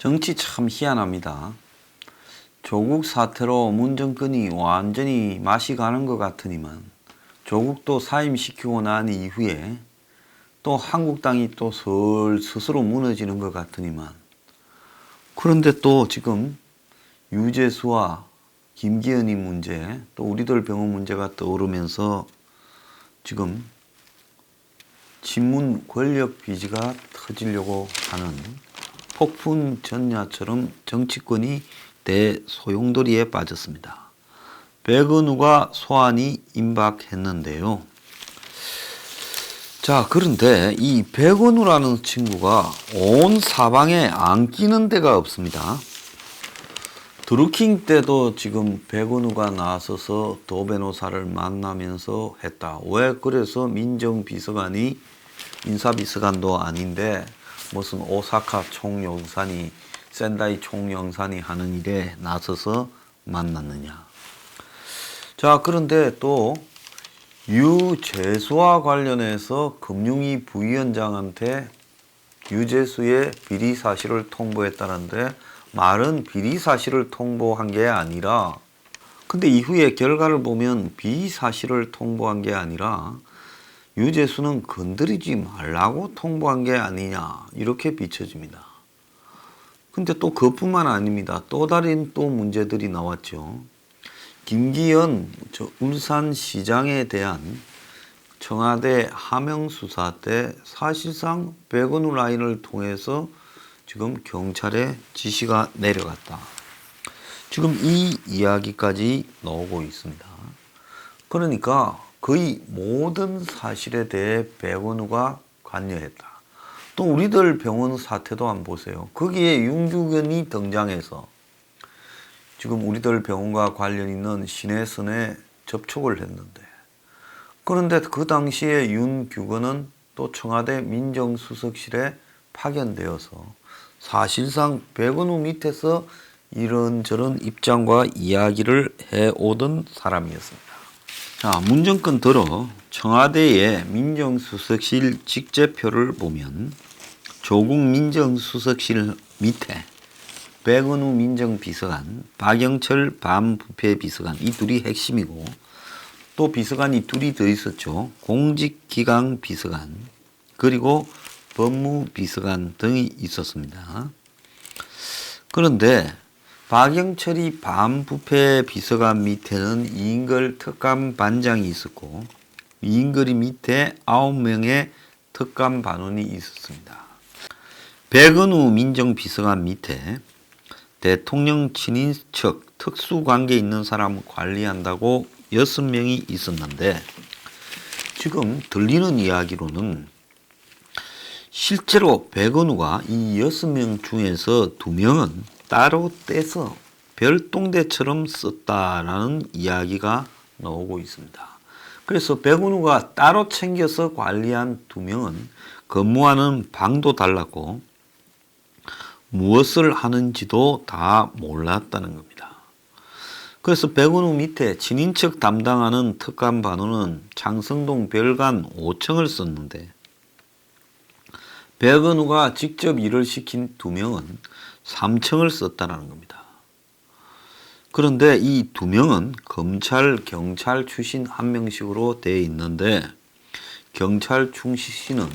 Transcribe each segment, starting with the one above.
정치 참 희한합니다. 조국 사태로 문 정권이 완전히 맛이 가는 것 같으니만 조국도 사임시키고 난 이후에 또 한국당이 또 스스로 무너지는 것 같으니만, 그런데 또 지금 유재수와 김기현이 문제, 또 우리들 병원 문제가 떠오르면서 지금 친문 권력 비지가 터지려고 하는 폭풍 전야처럼 정치권이 대소용돌이에 빠졌습니다. 백은우가 소환이 임박했는데요. 자, 그런데 이 백은우라는 친구가 온 사방에 안 끼는 데가 없습니다. 드루킹 때도 지금 백은우가 나서서 도 변호사를 만나면서 했다. 왜 그래서 민정비서관이 인사비서관도 아닌데 무슨 오사카 총영산이 센다이 총영산이 하는 일에 나서서 만났느냐. 자, 그런데 또 유재수와 관련해서 금융위 부위원장한테 유재수의 비리 사실을 통보했다는데, 말은 비리 사실을 통보한 게 아니라, 근데 이후에 결과를 보면 비리 사실을 통보한 게 아니라 유재수는 건드리지 말라고 통보한 게 아니냐, 이렇게 비춰집니다. 근데 또 그뿐만 아닙니다. 또 다른 또 문제들이 나왔죠. 김기현 울산시장에 대한 청와대 하명수사 때 사실상 백은우 라인을 통해서 지금 경찰에 지시가 내려갔다. 지금 이 이야기까지 나오고 있습니다. 그러니까 거의 모든 사실에 대해 백은우가 관여했다. 또 우리들 병원 사태도 한번 보세요. 거기에 윤규근이 등장해서 지금 우리들 병원과 관련 있는 신혜선에 접촉을 했는데, 그런데 그 당시에 윤규근은 또 청와대 민정수석실에 파견되어서 사실상 백은우 밑에서 이런저런 입장과 이야기를 해오던 사람이었습니다. 자, 문정권 들어 청와대의 민정수석실 직제표를 보면 조국 민정수석실 밑에 백은우 민정비서관, 박영철 반부패비서관, 이 둘이 핵심이고, 또 비서관이 둘이 더 있었죠. 공직기강 비서관, 그리고 법무비서관 등이 있었습니다. 그런데 박영철이 반부패 비서관 밑에는 이인걸 특감 반장이 있었고, 이인걸이 밑에 9명의 특감 반원이 있었습니다. 백은우 민정비서관 밑에 대통령 친인척 특수관계 있는 사람 관리한다고 6명이 있었는데, 지금 들리는 이야기로는 실제로 백은우가 이 6명 중에서 2명은 따로 떼서 별동대처럼 썼다라는 이야기가 나오고 있습니다. 그래서 백은우가 따로 챙겨서 관리한 2명은 근무하는 방도 달랐고 무엇을 하는지도 다 몰랐다는 겁니다. 그래서 백은우 밑에 친인척 담당하는 특감 반원은 창성동 별관 5층을 썼는데, 백은우가 직접 일을 시킨 2명은 3층을 썼다는 겁니다. 그런데 이 2명은 검찰, 경찰 출신 1명씩으로 되어 있는데, 경찰 출신은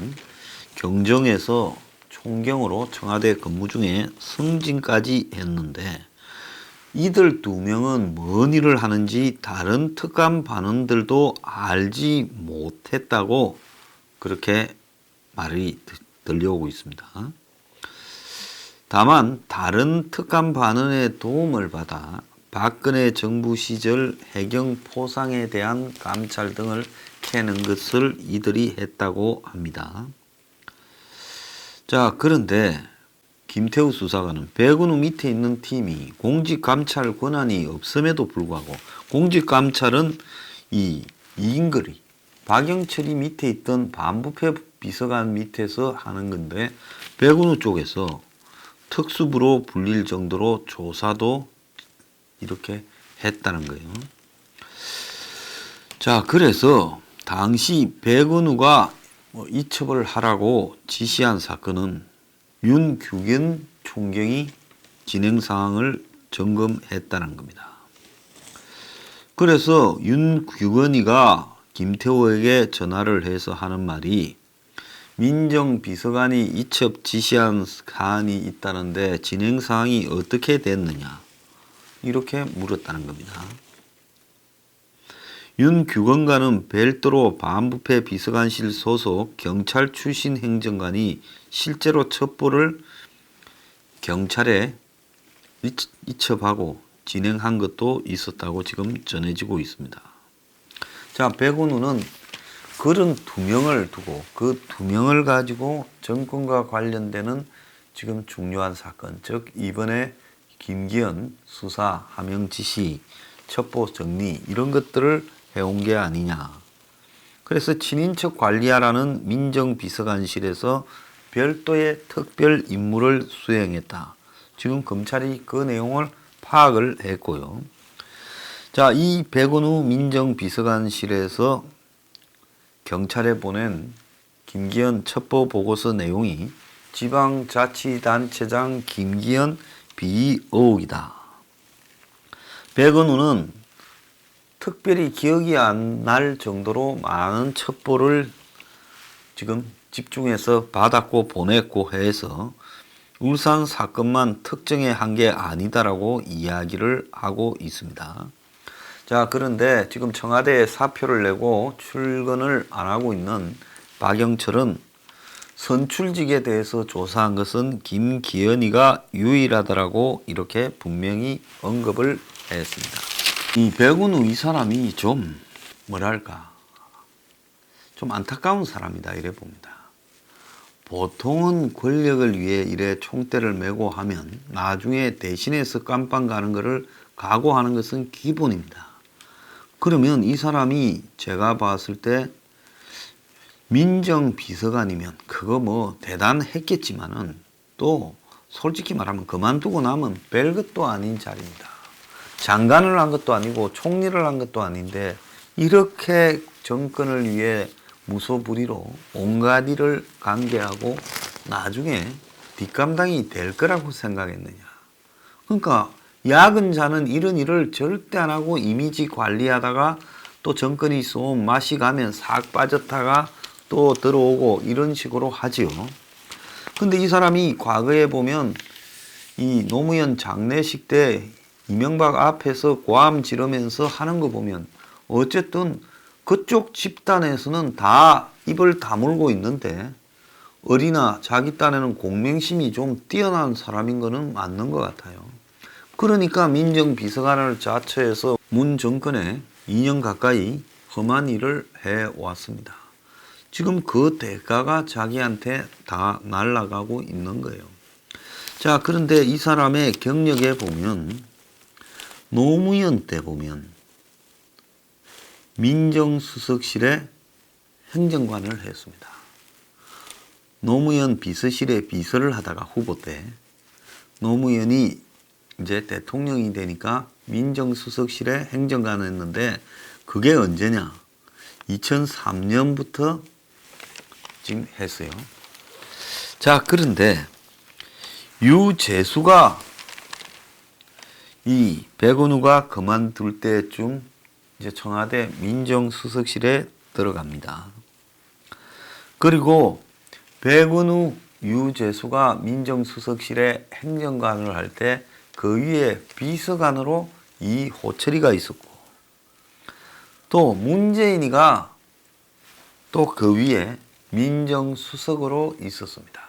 경정에서 총경으로 청와대 근무 중에 승진까지 했는데, 이들 2명은 뭔 일을 하는지 다른 특감 반원들도 알지 못했다고 그렇게 말이 들려오고 있습니다. 다만 다른 특감 반원의 도움을 받아 박근혜 정부 시절 해경 포상에 대한 감찰 등을 캐는 것을 이들이 했다고 합니다. 자, 그런데 김태우 수사관은 백은우 밑에 있는 팀이 공직감찰 권한이 없음에도 불구하고, 공직감찰은 이 이인걸이 박영철이 밑에 있던 반부패 비서관 밑에서 하는 건데, 백은우 쪽에서 특수부로 불릴 정도로 조사도 이렇게 했다는 거예요. 자, 그래서 당시 백은우가 이첩을 하라고 지시한 사건은 윤규근 총경이 진행 사항을 점검했다는 겁니다. 그래서 윤규건이가 김태호에게 전화를 해서 하는 말이 민정비서관이 이첩 지시한 사안이 있다는데 진행 사항이 어떻게 됐느냐 이렇게 물었다는 겁니다. 윤규건과는 별도로 반부패 비서관실 소속 경찰 출신 행정관이 실제로 첩보를 경찰에 이첩하고 진행한 것도 있었다고 지금 전해지고 있습니다. 자, 백운우는 그런 두 명을 두고 그 두 명을 가지고 정권과 관련되는 지금 중요한 사건, 즉 이번에 김기현 수사 하명 지시, 첩보 정리 이런 것들을 해온 게 아니냐. 그래서 친인척 관리하라는 민정비서관실에서 별도의 특별 임무를 수행했다. 지금 검찰이 그 내용을 파악을 했고요. 자, 이 백운우 민정비서관실에서 경찰에 보낸 김기현 첩보 보고서 내용이 지방자치단체장 김기현 비위 의혹이다. 백운우는 특별히 기억이 안 날 정도로 많은 첩보를 지금 집중해서 받았고 보냈고 해서 울산 사건만 특정해 한 게 아니다라고 이야기를 하고 있습니다. 자, 그런데 지금 청와대에 사표를 내고 출근을 안 하고 있는 박영철은 선출직에 대해서 조사한 것은 김기현이가 유일하다라고 이렇게 분명히 언급을 했습니다. 이 백운우 이 사람이 좀 뭐랄까 좀 안타까운 사람이다 이래 봅니다. 보통은 권력을 위해 이래 총대를 메고 하면 나중에 대신해서 깜빵 가는 것을 각오하는 것은 기본입니다. 그러면 이 사람이 제가 봤을 때 민정비서관이면 그거 뭐 대단했겠지만은 또 솔직히 말하면 그만두고 나면 별것도 아닌 자리입니다. 장관을 한 것도 아니고 총리를 한 것도 아닌데 이렇게 정권을 위해 무소불위로 온갖 일을 관계하고 나중에 뒷감당이 될 거라고 생각했느냐. 그러니까 야근자는 이런 일을 절대 안 하고 이미지 관리하다가 또 정권이 좀 맛이 가면 싹 빠졌다가 또 들어오고 이런 식으로 하지요. 근데 이 사람이 과거에 보면 이 노무현 장례식 때 이명박 앞에서 고함 지르면서 하는 거 보면 어쨌든 그쪽 집단에서는 다 입을 다물고 있는데 어리나 자기 딴에는 공명심이 좀 뛰어난 사람인 거는 맞는 것 같아요. 그러니까 민정비서관을 자처해서 문 정권에 2년 가까이 험한 일을 해왔습니다. 지금 그 대가가 자기한테 다 날아가고 있는 거예요. 자, 그런데 이 사람의 경력에 보면 노무현 때 보면 민정수석실에 행정관을 했습니다. 노무현 비서실에 비서를 하다가 후보 때 노무현이 이제 대통령이 되니까 민정수석실에 행정관을 했는데 그게 언제냐? 2003년부터 지금 했어요. 자, 그런데 유재수가 이 백운우가 그만둘 때쯤 이제 청와대 민정수석실에 들어갑니다. 그리고 백운우 유재수가 민정수석실에 행정관을 할 때 그 위에 비서관으로 이호철이가 있었고 또 문재인이가 또 그 위에 민정수석으로 있었습니다.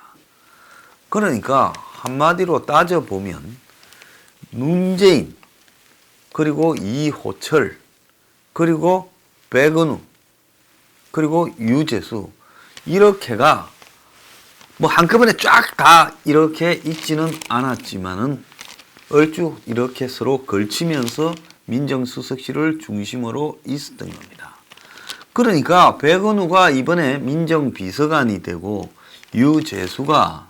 그러니까 한마디로 따져보면 문재인 그리고 이호철 그리고 백은우 그리고 유재수 이렇게가 뭐 한꺼번에 쫙 다 이렇게 있지는 않았지만은 얼추 이렇게 서로 걸치면서 민정수석실을 중심으로 있었던 겁니다. 그러니까 백은우가 이번에 민정비서관이 되고 유재수가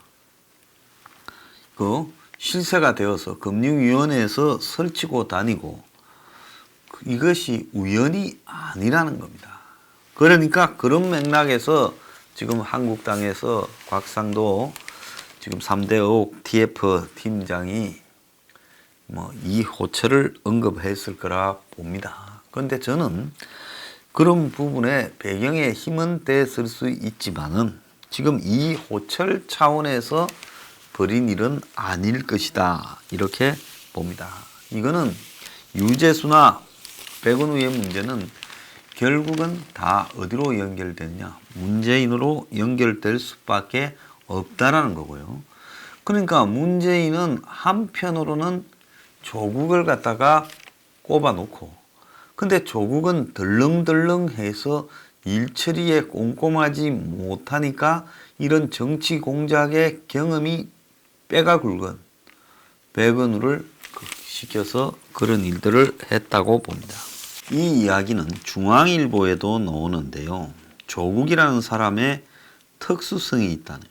그 실세가 되어서 금융위원회에서 설치고 다니고 이것이 우연이 아니라는 겁니다. 그러니까 그런 맥락에서 지금 한국당에서 곽상도 지금 3대 의혹 TF 팀장이 이호철을 언급했을 거라 봅니다. 그런데 저는 그런 부분에 배경에 힘은 떼쓸 수 있지만은 지금 이호철 차원에서 벌인 일은 아닐 것이다. 이렇게 봅니다. 이거는 유재수나 백은우의 문제는 결국은 다 어디로 연결되느냐? 문재인으로 연결될 수밖에 없다라는 거고요. 그러니까 문재인은 한편으로는 조국을 갖다가 꼽아놓고, 근데 조국은 덜렁덜렁해서 일 처리에 꼼꼼하지 못하니까 이런 정치 공작의 경험이 빼가 굵은 백은우를 시켜서 그런 일들을 했다고 봅니다. 이 이야기는 중앙일보에도 나오는데요. 조국이라는 사람의 특수성이 있다네.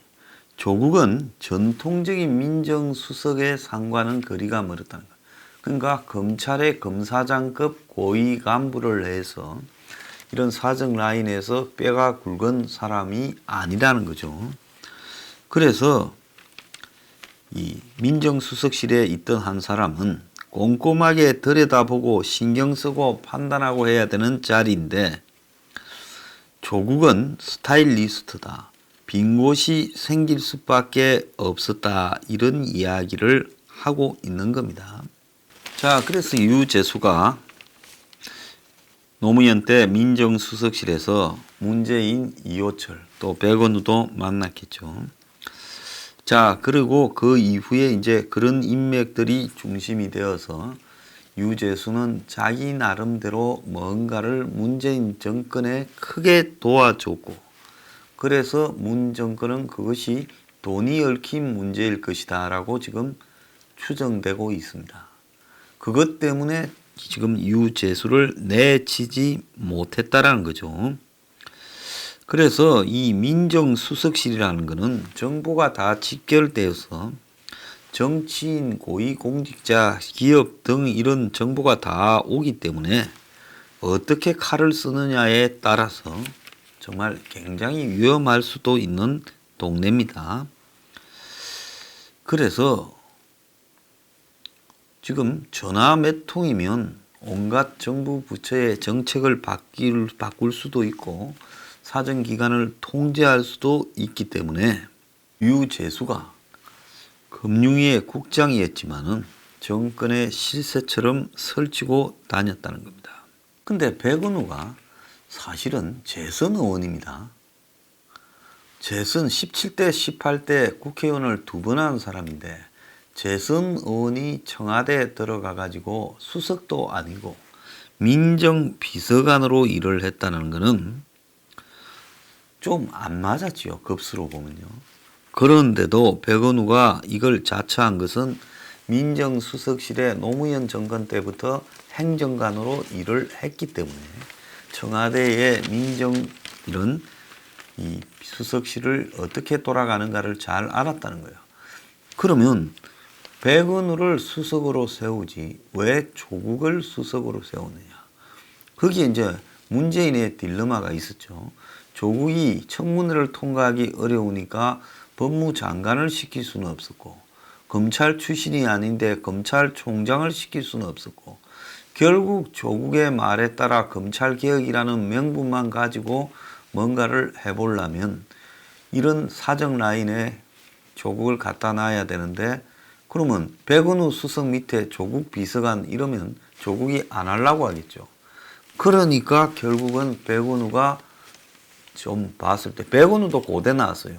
조국은 전통적인 민정수석의 상과는 거리가 멀었다는 거예요. 그러니까 검찰의 검사장급 고위 간부를 해서 이런 사정 라인에서 뼈가 굵은 사람이 아니라는 거죠. 그래서 이 민정수석실에 있던 한 사람은 꼼꼼하게 들여다보고 신경 쓰고 판단하고 해야 되는 자리인데 조국은 스타일리스트다. 빈 곳이 생길 수밖에 없었다. 이런 이야기를 하고 있는 겁니다. 자, 그래서 유재수가 노무현 때 민정수석실에서 문재인, 이호철 또 백은우도 만났겠죠. 자, 그리고 그 이후에 이제 그런 인맥들이 중심이 되어서 유재수는 자기 나름대로 뭔가를 문재인 정권에 크게 도와줬고, 그래서 문 정권은 그것이 돈이 얽힌 문제일 것이다 라고 지금 추정되고 있습니다. 그것 때문에 지금 유재수를 내치지 못했다라는 거죠. 그래서 이 민정수석실이라는 것은 정보가 다 직결되어서 정치인, 고위공직자, 기업 등 이런 정보가 다 오기 때문에 어떻게 칼을 쓰느냐에 따라서 정말 굉장히 위험할 수도 있는 동네입니다. 그래서 지금 전화 몇 통이면 온갖 정부 부처의 정책을 바꿀 수도 있고 사정기관을 통제할 수도 있기 때문에 유재수가 금융위의 국장이었지만은 정권의 실세처럼 설치고 다녔다는 겁니다. 근데 백은우가 사실은 재선 의원입니다. 재선 17대, 18대 국회의원을 2번 한 사람인데 재선 의원이 청와대에 들어가 가지고 수석도 아니고 민정비서관으로 일을 했다는 것은 좀 안 맞았지요. 급수로 보면요. 그런데도 백은우가 이걸 자처한 것은 민정수석실에 노무현 정권 때부터 행정관으로 일을 했기 때문에 청와대의 민정 이런 이 수석실을 어떻게 돌아가는가를 잘 알았다는 거예요. 그러면 백은우를 수석으로 세우지 왜 조국을 수석으로 세우느냐. 거기에 이제 문재인의 딜레마가 있었죠. 조국이 청문회를 통과하기 어려우니까 법무장관을 시킬 수는 없었고 검찰 출신이 아닌데 검찰총장을 시킬 수는 없었고 결국 조국의 말에 따라 검찰개혁이라는 명분만 가지고 뭔가를 해보려면 이런 사정 라인에 조국을 갖다 놔야 되는데 그러면 백은우 수석 밑에 조국 비서관 이러면 조국이 안 하려고 하겠죠. 그러니까 결국은 백은우가 좀 봤을 때 백은우도 고대 나왔어요.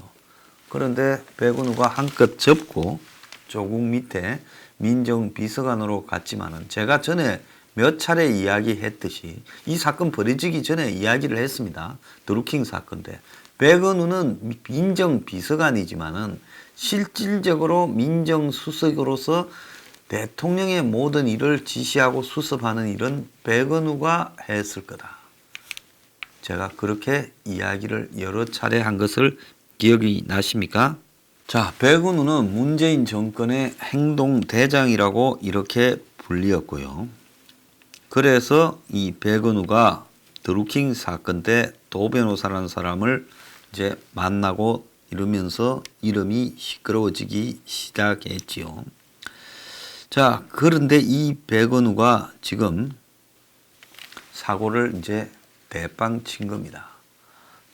그런데 백은우가 한껏 접고 조국 밑에 민정비서관으로 갔지만은 제가 전에 몇 차례 이야기했듯이 이 사건 벌어지기 전에 이야기를 했습니다. 드루킹 사건인데 백은우는 민정비서관이지만은 실질적으로 민정수석으로서 대통령의 모든 일을 지시하고 수습하는 일은 백은우가 했을 거다. 제가 그렇게 이야기를 여러 차례 한 것을 기억이 나십니까? 자, 백은우는 문재인 정권의 행동대장이라고 이렇게 불리었고요. 그래서 이 백은우가 드루킹 사건 때 도 변호사라는 사람을 이제 만나고 이러면서 이름이 시끄러워지기 시작했지요. 자, 그런데 이 백은우가 지금 사고를 이제 대빵 친 겁니다.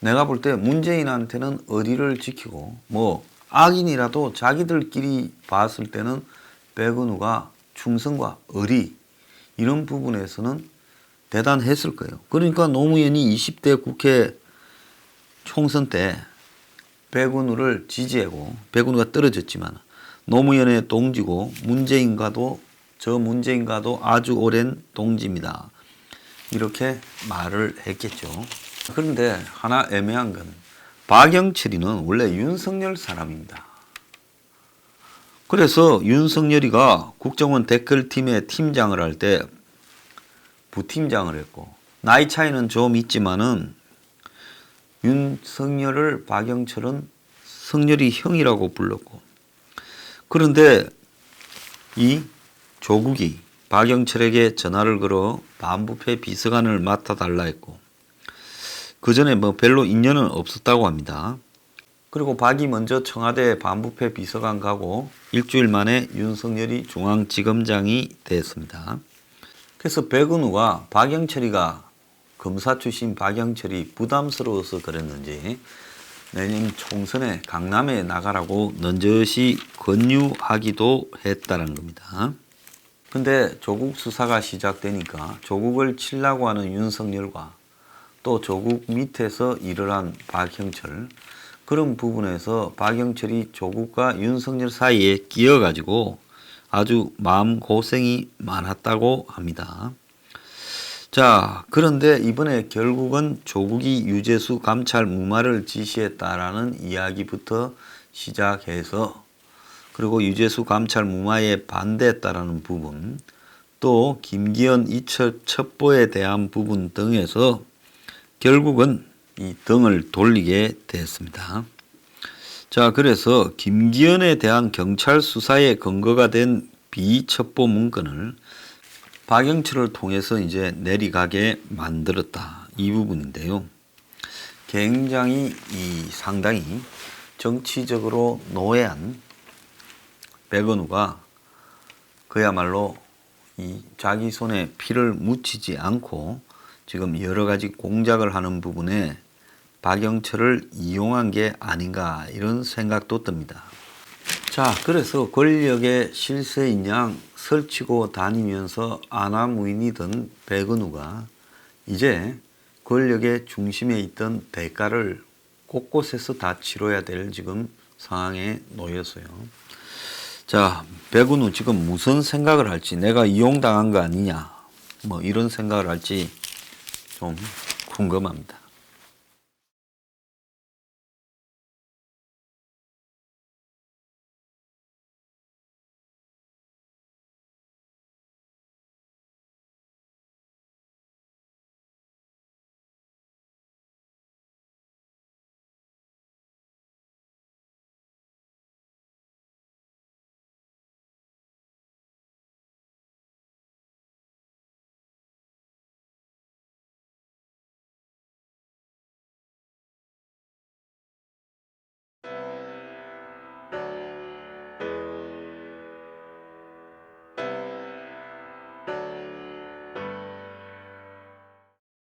내가 볼 때 문재인한테는 의리를 지키고 뭐 악인이라도 자기들끼리 봤을 때는 백은우가 충성과 의리 이런 부분에서는 대단했을 거예요. 그러니까 노무현이 20대 국회 총선 때 백은우를 지지하고 백은우가 떨어졌지만 노무현의 동지고 문재인과도 아주 오랜 동지입니다. 이렇게 말을 했겠죠. 그런데 하나 애매한 건 박영철이는 원래 윤석열 사람입니다. 그래서 윤석열이가 국정원 댓글팀의 팀장을 할 때 부팀장을 했고 나이 차이는 좀 있지만은 윤석열을 박영철은 성열이 형이라고 불렀고 그런데 이 조국이 박영철에게 전화를 걸어 반부패 비서관을 맡아달라 했고 그 전에 뭐 별로 인연은 없었다고 합니다. 그리고 박이 먼저 청와대 반부패 비서관 가고 일주일 만에 윤석열이 중앙지검장이 됐습니다. 그래서 백은우가 박영철이가 검사 출신 박영철이 부담스러워서 그랬는지 내년 총선에 강남에 나가라고 넌저시 권유하기도 했다는 겁니다. 근데 조국 수사가 시작되니까 조국을 치려고 하는 윤석열과 또 조국 밑에서 일을 한 박형철 그런 부분에서 박영철이 조국과 윤석열 사이에 끼어가지고 아주 마음고생이 많았다고 합니다. 자, 그런데 이번에 결국은 조국이 유재수 감찰 무마를 지시했다라는 이야기부터 시작해서 그리고 유재수 감찰 무마에 반대했다라는 부분 또 김기현 이첩 첩보에 대한 부분 등에서 결국은 이 등을 돌리게 됐습니다. 자, 그래서 김기현에 대한 경찰 수사의 근거가 된 비첩보 문건을 박영철을 통해서 이제 내리가게 만들었다. 이 부분인데요. 굉장히 상당히 정치적으로 노예한 백은우가 그야말로 이 자기 손에 피를 묻히지 않고 지금 여러 가지 공작을 하는 부분에 박영철을 이용한 게 아닌가 이런 생각도 듭니다. 자, 그래서 권력의 실세인 양 설치고 다니면서 아나무인이던 백은우가 이제 권력의 중심에 있던 대가를 곳곳에서 다 치러야 될 지금 상황에 놓였어요. 자, 백은우 지금 무슨 생각을 할지 내가 이용당한 거 아니냐 뭐 이런 생각을 할지 좀 궁금합니다.